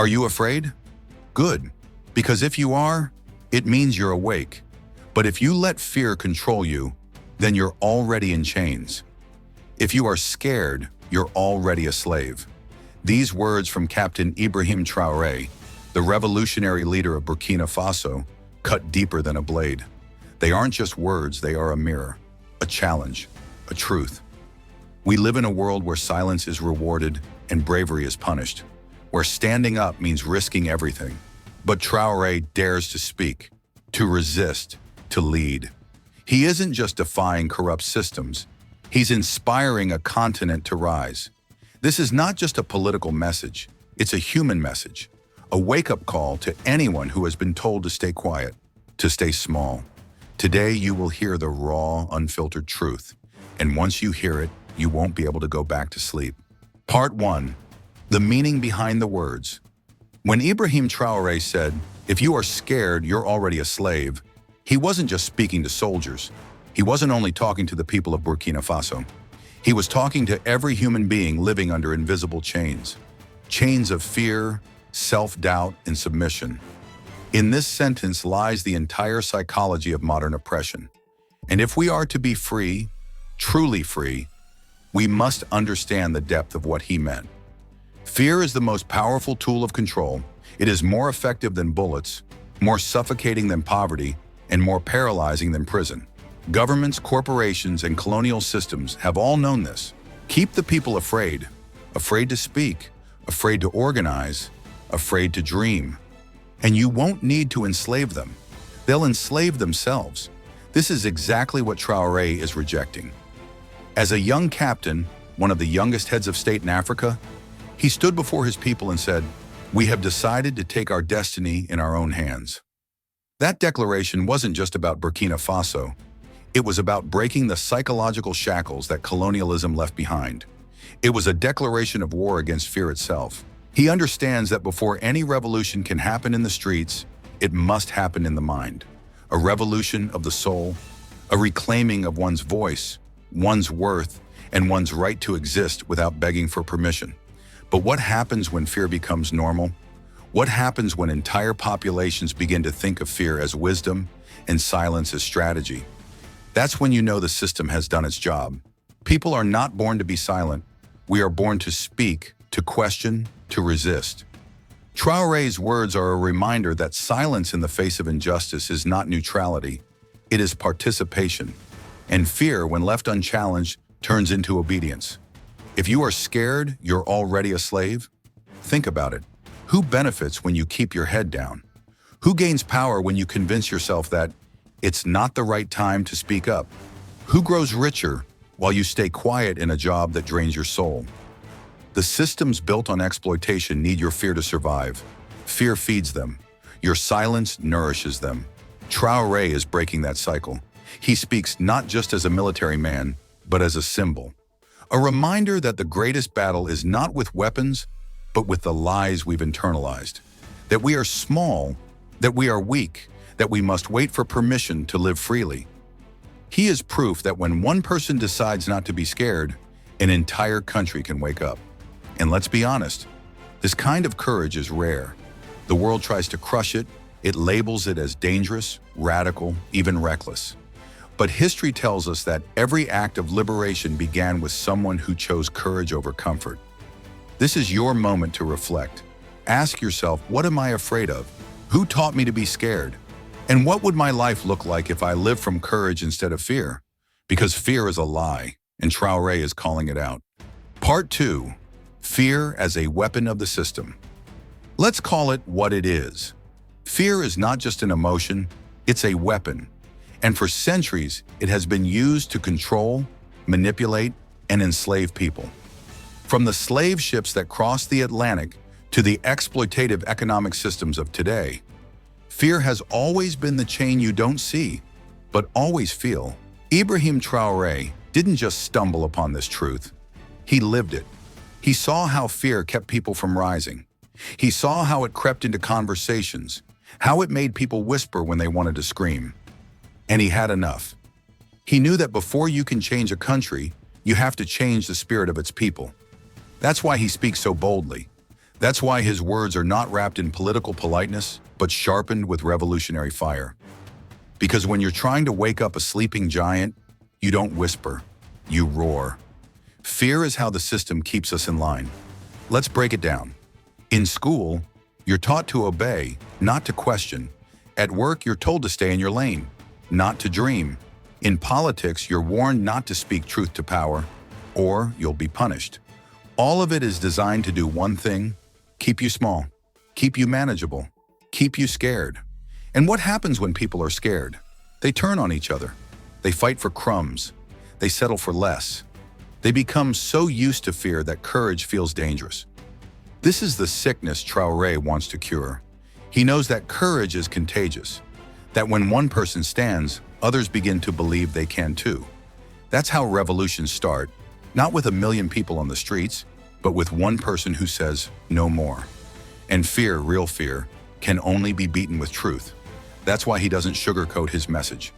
Are you afraid? Good, because if you are, it means you're awake. But if you let fear control you, then you're already in chains. If you are scared, you're already a slave. These words from Captain Ibrahim Traoré, the revolutionary leader of Burkina Faso, cut deeper than a blade. They aren't just words, they are a mirror, a challenge, a truth. We live in a world where silence is rewarded and bravery is punished, where standing up means risking everything. But Traoré dares to speak, to resist, to lead. He isn't just defying corrupt systems, he's inspiring a continent to rise. This is not just a political message, it's a human message, a wake-up call to anyone who has been told to stay quiet, to stay small. Today you will hear the raw, unfiltered truth, and once you hear it, you won't be able to go back to sleep. Part 1. The meaning behind the words. When Ibrahim Traoré said, "If you are scared, you're already a slave," he wasn't just speaking to soldiers. He wasn't only talking to the people of Burkina Faso. He was talking to every human being living under invisible chains. Chains of fear, self-doubt, and submission. In this sentence lies the entire psychology of modern oppression. And if we are to be free, truly free, we must understand the depth of what he meant. Fear is the most powerful tool of control. It is more effective than bullets, more suffocating than poverty, and more paralyzing than prison. Governments, corporations, and colonial systems have all known this. Keep the people afraid, afraid to speak, afraid to organize, afraid to dream. And you won't need to enslave them. They'll enslave themselves. This is exactly what Traoré is rejecting. As a young captain, one of the youngest heads of state in Africa, he stood before his people and said, "We have decided to take our destiny in our own hands." That declaration wasn't just about Burkina Faso. It was about breaking the psychological shackles that colonialism left behind. It was a declaration of war against fear itself. He understands that before any revolution can happen in the streets, it must happen in the mind. A revolution of the soul, a reclaiming of one's voice, one's worth, and one's right to exist without begging for permission. But what happens when fear becomes normal? What happens when entire populations begin to think of fear as wisdom and silence as strategy? That's when you know the system has done its job. People are not born to be silent. We are born to speak, to question, to resist. Traoré's words are a reminder that silence in the face of injustice is not neutrality. It is participation. And fear, when left unchallenged, turns into obedience. If you are scared, you're already a slave? Think about it. Who benefits when you keep your head down? Who gains power when you convince yourself that it's not the right time to speak up? Who grows richer while you stay quiet in a job that drains your soul? The systems built on exploitation need your fear to survive. Fear feeds them. Your silence nourishes them. Traoré is breaking that cycle. He speaks not just as a military man, but as a symbol. A reminder that the greatest battle is not with weapons, but with the lies we've internalized. That we are small, that we are weak, that we must wait for permission to live freely. He is proof that when one person decides not to be scared, an entire country can wake up. And let's be honest, this kind of courage is rare. The world tries to crush it, it labels it as dangerous, radical, even reckless. But history tells us that every act of liberation began with someone who chose courage over comfort. This is your moment to reflect. Ask yourself, what am I afraid of? Who taught me to be scared? And what would my life look like if I lived from courage instead of fear? Because fear is a lie, and Traoré is calling it out. Part 2. Fear as a weapon of the system. Let's call it what it is. Fear is not just an emotion, it's a weapon. And for centuries, it has been used to control, manipulate, and enslave people. From the slave ships that crossed the Atlantic to the exploitative economic systems of today, fear has always been the chain you don't see, but always feel. Ibrahim Traoré didn't just stumble upon this truth. He lived it. He saw how fear kept people from rising. He saw how it crept into conversations, how it made people whisper when they wanted to scream. And he had enough. He knew that before you can change a country, you have to change the spirit of its people. That's why he speaks so boldly. That's why his words are not wrapped in political politeness, but sharpened with revolutionary fire. Because when you're trying to wake up a sleeping giant, you don't whisper, you roar. Fear is how the system keeps us in line. Let's break it down. In school, you're taught to obey, not to question. At work, you're told to stay in your lane, not to dream. In politics, you're warned not to speak truth to power, or you'll be punished. All of it is designed to do one thing: keep you small, keep you manageable, keep you scared. And what happens when people are scared? They turn on each other. They fight for crumbs. They settle for less. They become so used to fear that courage feels dangerous. This is the sickness Traoré wants to cure. He knows that courage is contagious, that when one person stands, others begin to believe they can too. That's how revolutions start, not with 1 million people on the streets, but with one person who says, no more. And fear, real fear, can only be beaten with truth. That's why he doesn't sugarcoat his message.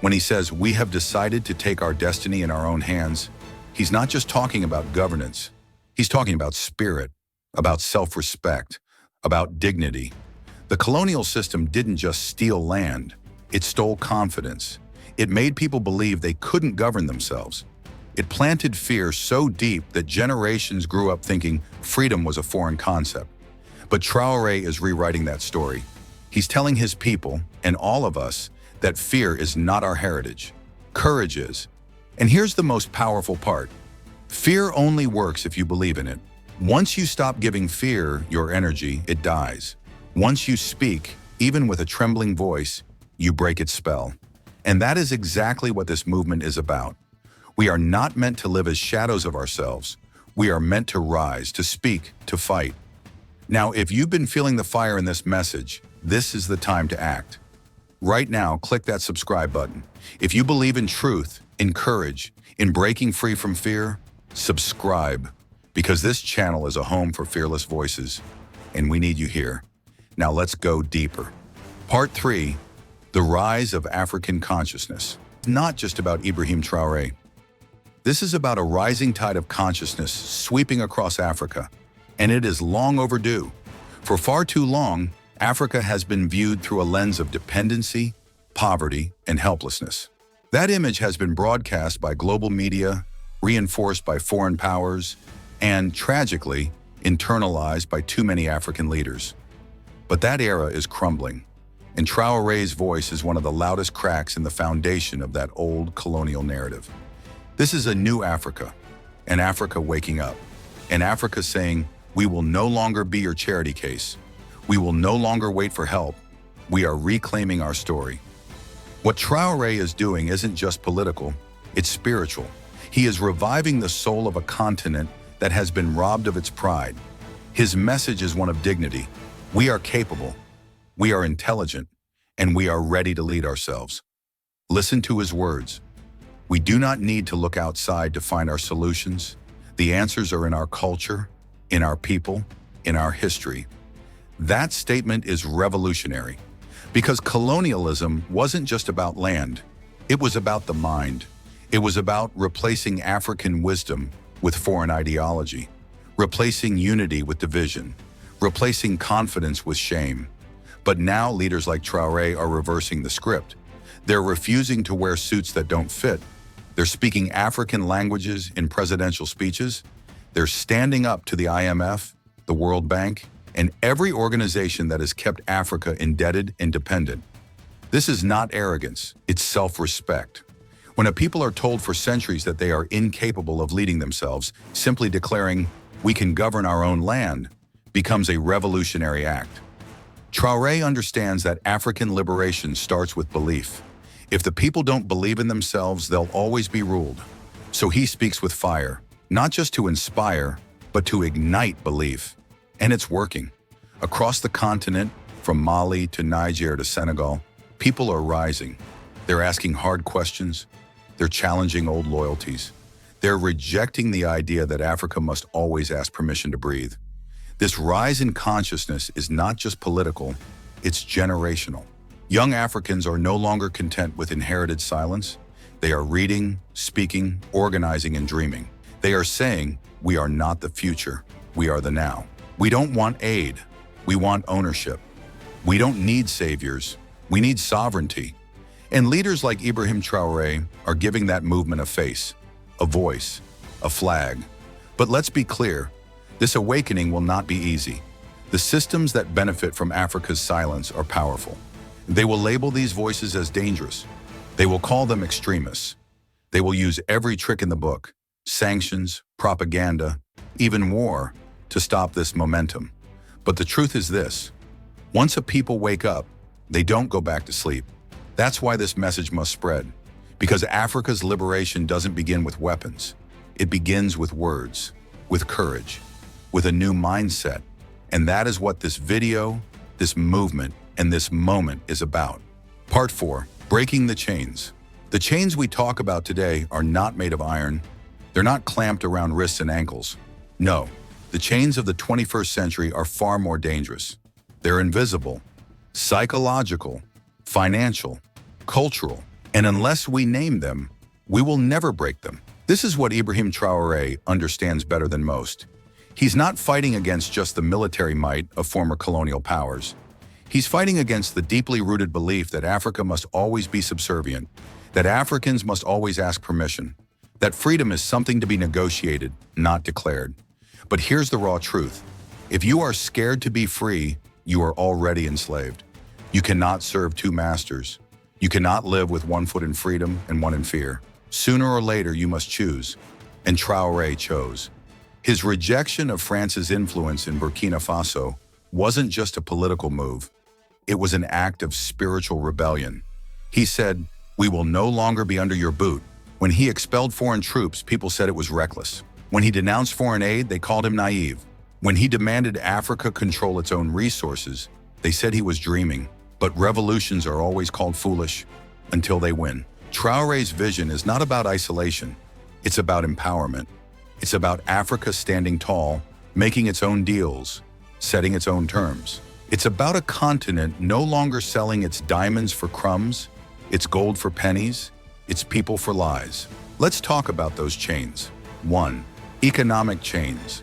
When he says, we have decided to take our destiny in our own hands, he's not just talking about governance. He's talking about spirit, about self-respect, about dignity. The colonial system didn't just steal land, it stole confidence. It made people believe they couldn't govern themselves. It planted fear so deep that generations grew up thinking freedom was a foreign concept. But Traoré is rewriting that story. He's telling his people, and all of us, that fear is not our heritage. Courage is. And here's the most powerful part. Fear only works if you believe in it. Once you stop giving fear your energy, it dies. Once you speak, even with a trembling voice, you break its spell. And that is exactly what this movement is about. We are not meant to live as shadows of ourselves. We are meant to rise, to speak, to fight. Now, if you've been feeling the fire in this message, this is the time to act. Right now, click that subscribe button. If you believe in truth, in courage, in breaking free from fear, subscribe, because this channel is a home for fearless voices, and we need you here. Now let's go deeper. Part 3, the rise of African consciousness. It's not just about Ibrahim Traoré. This is about a rising tide of consciousness sweeping across Africa, and it is long overdue. For far too long, Africa has been viewed through a lens of dependency, poverty, and helplessness. That image has been broadcast by global media, reinforced by foreign powers, and, tragically, internalized by too many African leaders. But that era is crumbling, and Traoré's voice is one of the loudest cracks in the foundation of that old colonial narrative. This is a new Africa, an Africa waking up, an Africa saying, we will no longer be your charity case. We will no longer wait for help. We are reclaiming our story. What Traoré is doing isn't just political, it's spiritual. He is reviving the soul of a continent that has been robbed of its pride. His message is one of dignity. We are capable, we are intelligent, and we are ready to lead ourselves. Listen to his words. We do not need to look outside to find our solutions. The answers are in our culture, in our people, in our history. That statement is revolutionary, because colonialism wasn't just about land. It was about the mind. It was about replacing African wisdom with foreign ideology, replacing unity with division, replacing confidence with shame. But now leaders like Traoré are reversing the script. They're refusing to wear suits that don't fit. They're speaking African languages in presidential speeches. They're standing up to the IMF, the World Bank, and every organization that has kept Africa indebted and dependent. This is not arrogance, it's self-respect. When a people are told for centuries that they are incapable of leading themselves, simply declaring, we can govern our own land, becomes a revolutionary act. Traoré understands that African liberation starts with belief. If the people don't believe in themselves, they'll always be ruled. So he speaks with fire, not just to inspire, but to ignite belief. And it's working. Across the continent, from Mali to Niger to Senegal, people are rising. They're asking hard questions. They're challenging old loyalties. They're rejecting the idea that Africa must always ask permission to breathe. This rise in consciousness is not just political, it's generational. Young Africans are no longer content with inherited silence. They are reading, speaking, organizing, and dreaming. They are saying, we are not the future, we are the now. We don't want aid. We want ownership. We don't need saviors. We need sovereignty. And leaders like Ibrahim Traoré are giving that movement a face, a voice, a flag. But let's be clear, this awakening will not be easy. The systems that benefit from Africa's silence are powerful. They will label these voices as dangerous. They will call them extremists. They will use every trick in the book, sanctions, propaganda, even war, to stop this momentum. But the truth is this: once a people wake up, they don't go back to sleep. That's why this message must spread. Because Africa's liberation doesn't begin with weapons. It begins with words, with courage, with a new mindset. And that is what this video, this movement, and this moment is about. Part 4, breaking the chains. The chains we talk about today are not made of iron. They're not clamped around wrists and ankles. No, the chains of the 21st century are far more dangerous. They're invisible, psychological, financial, cultural, and unless we name them, we will never break them. This is what Ibrahim Traoré understands better than most. He's not fighting against just the military might of former colonial powers. He's fighting against the deeply rooted belief that Africa must always be subservient, that Africans must always ask permission, that freedom is something to be negotiated, not declared. But here's the raw truth. If you are scared to be free, you are already enslaved. You cannot serve two masters. You cannot live with one foot in freedom and one in fear. Sooner or later, you must choose. And Traoré chose. His rejection of France's influence in Burkina Faso wasn't just a political move. It was an act of spiritual rebellion. He said, "We will no longer be under your boot." When he expelled foreign troops, people said it was reckless. When he denounced foreign aid, they called him naive. When he demanded Africa control its own resources, they said he was dreaming. But revolutions are always called foolish until they win. Traoré's vision is not about isolation. It's about empowerment. It's about Africa standing tall, making its own deals, setting its own terms. It's about a continent no longer selling its diamonds for crumbs, its gold for pennies, its people for lies. Let's talk about those chains. 1. Economic chains.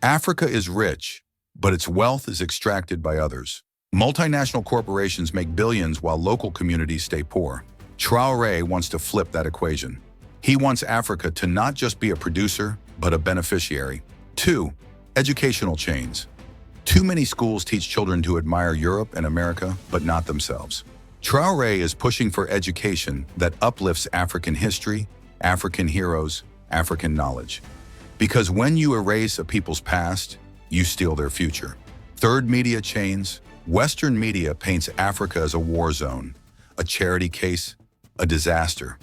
Africa is rich, but its wealth is extracted by others. Multinational corporations make billions while local communities stay poor. Traoré wants to flip that equation. He wants Africa to not just be a producer, but a beneficiary. 2. Educational chains. Too many schools teach children to admire Europe and America, but not themselves. Traoré is pushing for education that uplifts African history, African heroes, African knowledge. Because when you erase a people's past, you steal their future. 3rd, media chains. Western media paints Africa as a war zone, a charity case, a disaster.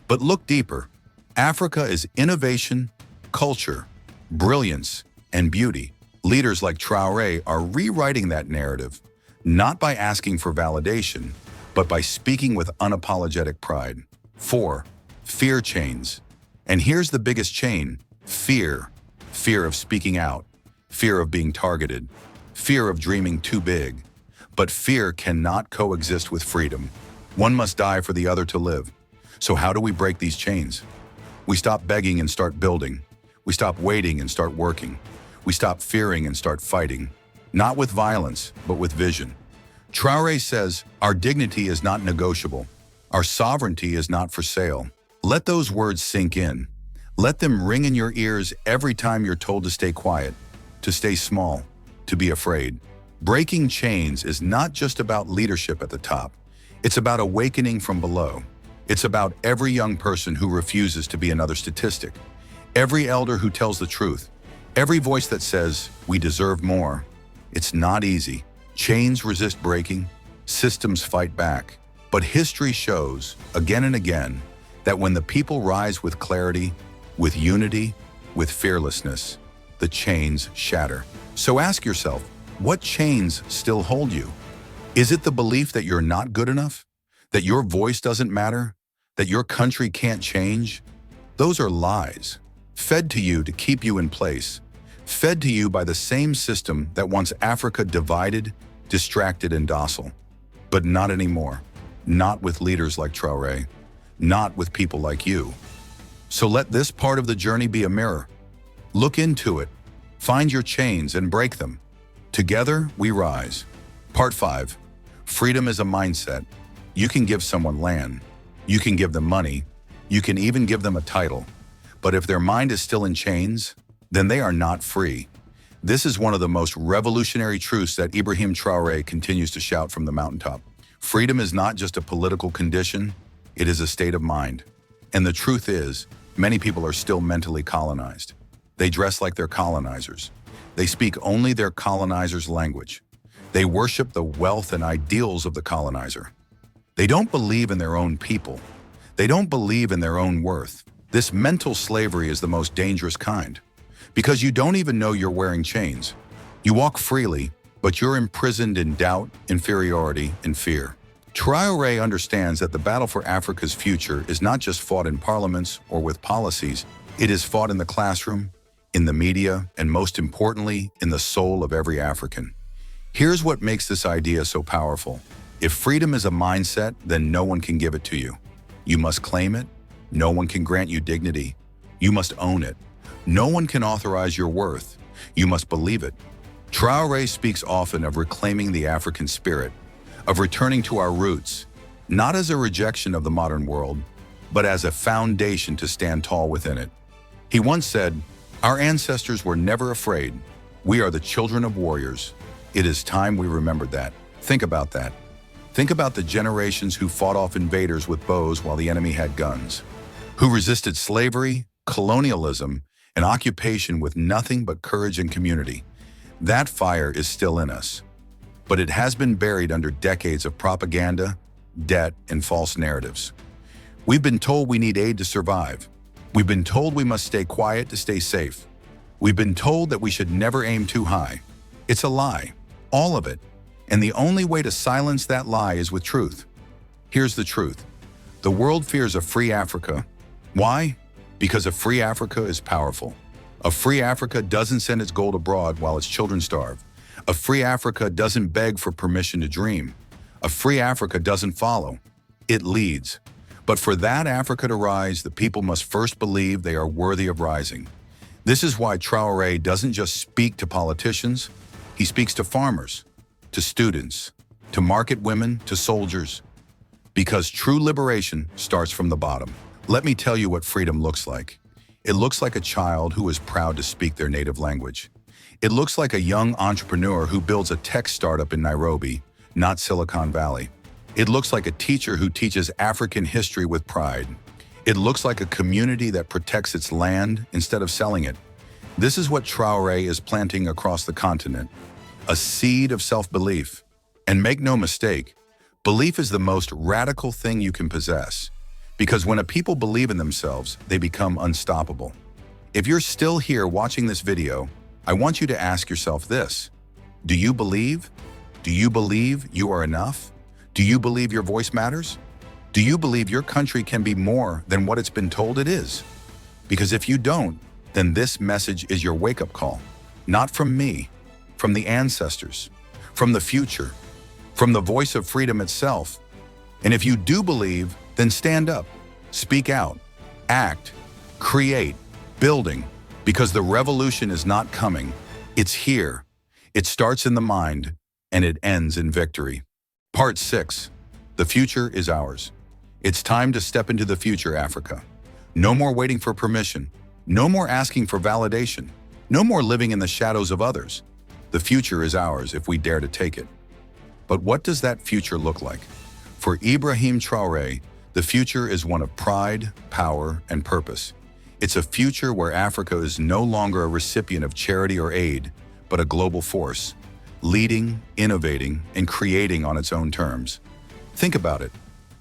But look deeper. Africa is innovation, culture, brilliance, and beauty. Leaders like Traoré are rewriting that narrative, not by asking for validation, but by speaking with unapologetic pride. 4. Fear chains. And here's the biggest chain: fear. Fear of speaking out, fear of being targeted, fear of dreaming too big. But fear cannot coexist with freedom. One must die for the other to live. So how do we break these chains? We stop begging and start building. We stop waiting and start working. We stop fearing and start fighting. Not with violence, but with vision. Traoré says, our dignity is not negotiable. Our sovereignty is not for sale. Let those words sink in. Let them ring in your ears every time you're told to stay quiet, to stay small, to be afraid. Breaking chains is not just about leadership at the top. It's about awakening from below. It's about every young person who refuses to be another statistic, every elder who tells the truth, every voice that says, we deserve more. It's not easy. Chains resist breaking, systems fight back. But history shows, again and again, that when the people rise with clarity, with unity, with fearlessness, the chains shatter. So ask yourself, what chains still hold you? Is it the belief that you're not good enough? That your voice doesn't matter? That your country can't change? Those are lies, fed to you to keep you in place, fed to you by the same system that wants Africa divided, distracted, and docile. But not anymore. Not with leaders like Traoré. Not with people like you. So let this part of the journey be a mirror. Look into it, find your chains and break them. Together, we rise. Part 5. Freedom is a mindset. You can give someone land. You can give them money. You can even give them a title. But if their mind is still in chains, then they are not free. This is one of the most revolutionary truths that Ibrahim Traoré continues to shout from the mountaintop. Freedom is not just a political condition, it is a state of mind. And the truth is, many people are still mentally colonized. They dress like they're colonizers. They speak only their colonizer's language. They worship the wealth and ideals of the colonizer. They don't believe in their own people. They don't believe in their own worth. This mental slavery is the most dangerous kind, because you don't even know you're wearing chains. You walk freely, but you're imprisoned in doubt, inferiority, and fear. Traoré understands that the battle for Africa's future is not just fought in parliaments or with policies. It is fought in the classroom, in the media, and most importantly, in the soul of every African. Here's what makes this idea so powerful. If freedom is a mindset, then no one can give it to you. You must claim it. No one can grant you dignity. You must own it. No one can authorize your worth. You must believe it. Traoré speaks often of reclaiming the African spirit, of returning to our roots, not as a rejection of the modern world, but as a foundation to stand tall within it. He once said, "Our ancestors were never afraid. We are the children of warriors. It is time we remembered that." Think about that. Think about the generations who fought off invaders with bows while the enemy had guns, who resisted slavery, colonialism, and occupation with nothing but courage and community. That fire is still in us, but it has been buried under decades of propaganda, debt, and false narratives. We've been told we need aid to survive. We've been told we must stay quiet to stay safe. We've been told that we should never aim too high. It's a lie, all of it. And the only way to silence that lie is with truth. Here's the truth. The world fears a free Africa. Why? Because a free Africa is powerful. A free Africa doesn't send its gold abroad while its children starve. A free Africa doesn't beg for permission to dream. A free Africa doesn't follow. It leads. But for that Africa to rise, the people must first believe they are worthy of rising. This is why Traoré doesn't just speak to politicians. He speaks to farmers, to students, to market women, to soldiers. Because true liberation starts from the bottom. Let me tell you what freedom looks like. It looks like a child who is proud to speak their native language. It looks like a young entrepreneur who builds a tech startup in Nairobi, not Silicon Valley. It looks like a teacher who teaches African history with pride. It looks like a community that protects its land instead of selling it. This is what Traoré is planting across the continent, a seed of self-belief. And make no mistake, belief is the most radical thing you can possess. Because when a people believe in themselves, they become unstoppable. If you're still here watching this video, I want you to ask yourself this. Do you believe? Do you believe you are enough? Do you believe your voice matters? Do you believe your country can be more than what it's been told it is? Because if you don't, then this message is your wake-up call. Not from me, from the ancestors, from the future, from the voice of freedom itself. And if you do believe, then stand up, speak out, act, create, building, because the revolution is not coming, it's here. It starts in the mind, and it ends in victory. Part 6. The future is ours. It's time to step into the future, Africa. No more waiting for permission. No more asking for validation. No more living in the shadows of others. The future is ours if we dare to take it. But what does that future look like? For Ibrahim Traoré, the future is one of pride, power, and purpose. It's a future where Africa is no longer a recipient of charity or aid, but a global force, leading, innovating, and creating on its own terms. Think about it.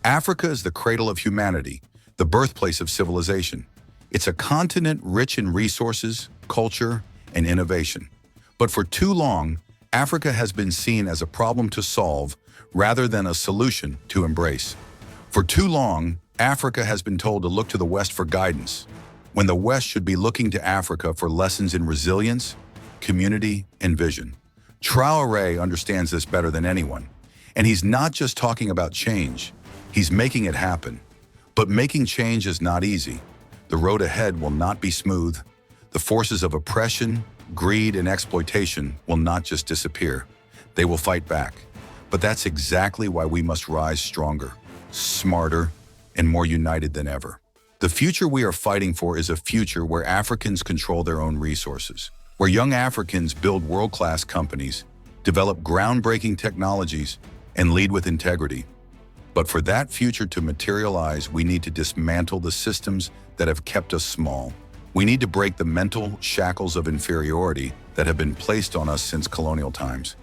Africa is the cradle of humanity, the birthplace of civilization. It's a continent rich in resources, culture, and innovation. But for too long, Africa has been seen as a problem to solve rather than a solution to embrace. For too long, Africa has been told to look to the West for guidance, when the West should be looking to Africa for lessons in resilience, community, and vision. Traoré understands this better than anyone, and he's not just talking about change, he's making it happen. But making change is not easy. The road ahead will not be smooth. The forces of oppression, greed, and exploitation will not just disappear. They will fight back. But that's exactly why we must rise stronger, smarter, and more united than ever. The future we are fighting for is a future where Africans control their own resources, where young Africans build world-class companies, develop groundbreaking technologies, and lead with integrity. But for that future to materialize, we need to dismantle the systems that have kept us small. We need to break the mental shackles of inferiority that have been placed on us since colonial times.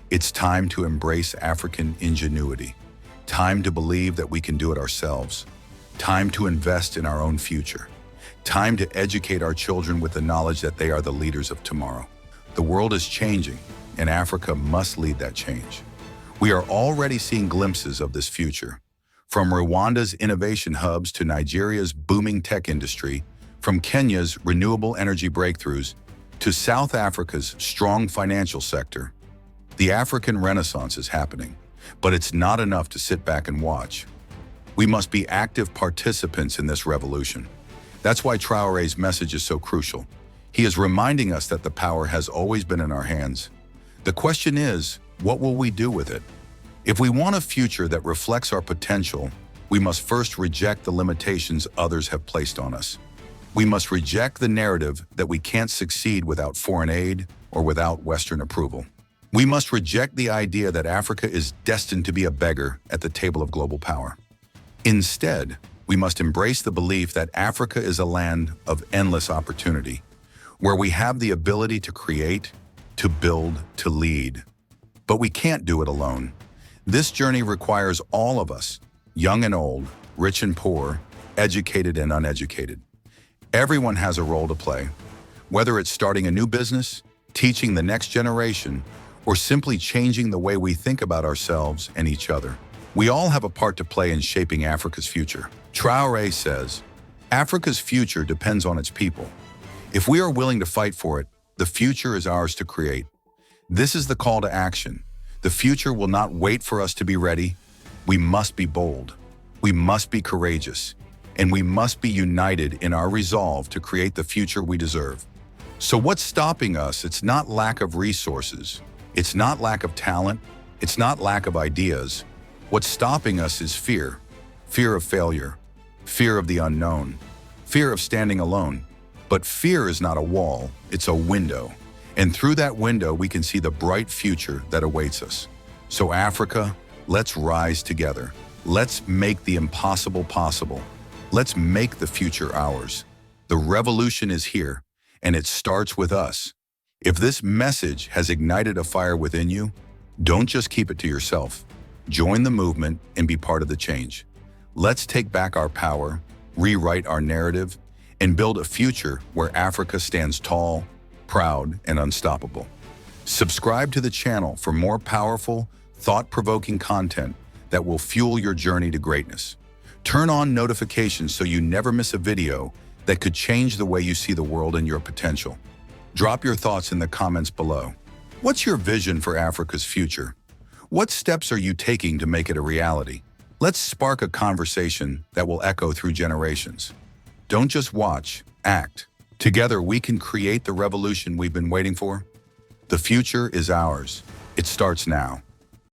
It's time to embrace African ingenuity, time to believe that we can do it ourselves, time to invest in our own future, time to educate our children with the knowledge that they are the leaders of tomorrow. The world is changing, and Africa must lead that change. We are already seeing glimpses of this future. From Rwanda's innovation hubs to Nigeria's booming tech industry, from Kenya's renewable energy breakthroughs to South Africa's strong financial sector, the African Renaissance is happening. But it's not enough to sit back and watch. We must be active participants in this revolution. That's why Traoré's message is so crucial. He is reminding us that the power has always been in our hands. The question is, what will we do with it? If we want a future that reflects our potential, we must first reject the limitations others have placed on us. We must reject the narrative that we can't succeed without foreign aid or without Western approval. We must reject the idea that Africa is destined to be a beggar at the table of global power. Instead, we must embrace the belief that Africa is a land of endless opportunity, where we have the ability to create, to build, to lead. But we can't do it alone. This journey requires all of us, young and old, rich and poor, educated and uneducated. Everyone has a role to play, whether it's starting a new business, teaching the next generation, or simply changing the way we think about ourselves and each other. We all have a part to play in shaping Africa's future. Traoré says, Africa's future depends on its people. If we are willing to fight for it, the future is ours to create. This is the call to action. The future will not wait for us to be ready. We must be bold. We must be courageous. And we must be united in our resolve to create the future we deserve. So what's stopping us? It's not lack of resources. It's not lack of talent. It's not lack of ideas. What's stopping us is fear. Fear of failure. Fear of the unknown. Fear of standing alone. But fear is not a wall, it's a window. And through that window, we can see the bright future that awaits us. So Africa, let's rise together. Let's make the impossible possible. Let's make the future ours. The revolution is here, and it starts with us. If this message has ignited a fire within you, don't just keep it to yourself. Join the movement and be part of the change. Let's take back our power, rewrite our narrative, and build a future where Africa stands tall, proud, and unstoppable. Subscribe to the channel for more powerful, thought-provoking content that will fuel your journey to greatness. Turn on notifications so you never miss a video that could change the way you see the world and your potential. Drop your thoughts in the comments below. What's your vision for Africa's future? What steps are you taking to make it a reality? Let's spark a conversation that will echo through generations. Don't just watch, act. Together we can create the revolution we've been waiting for. The future is ours. It starts now.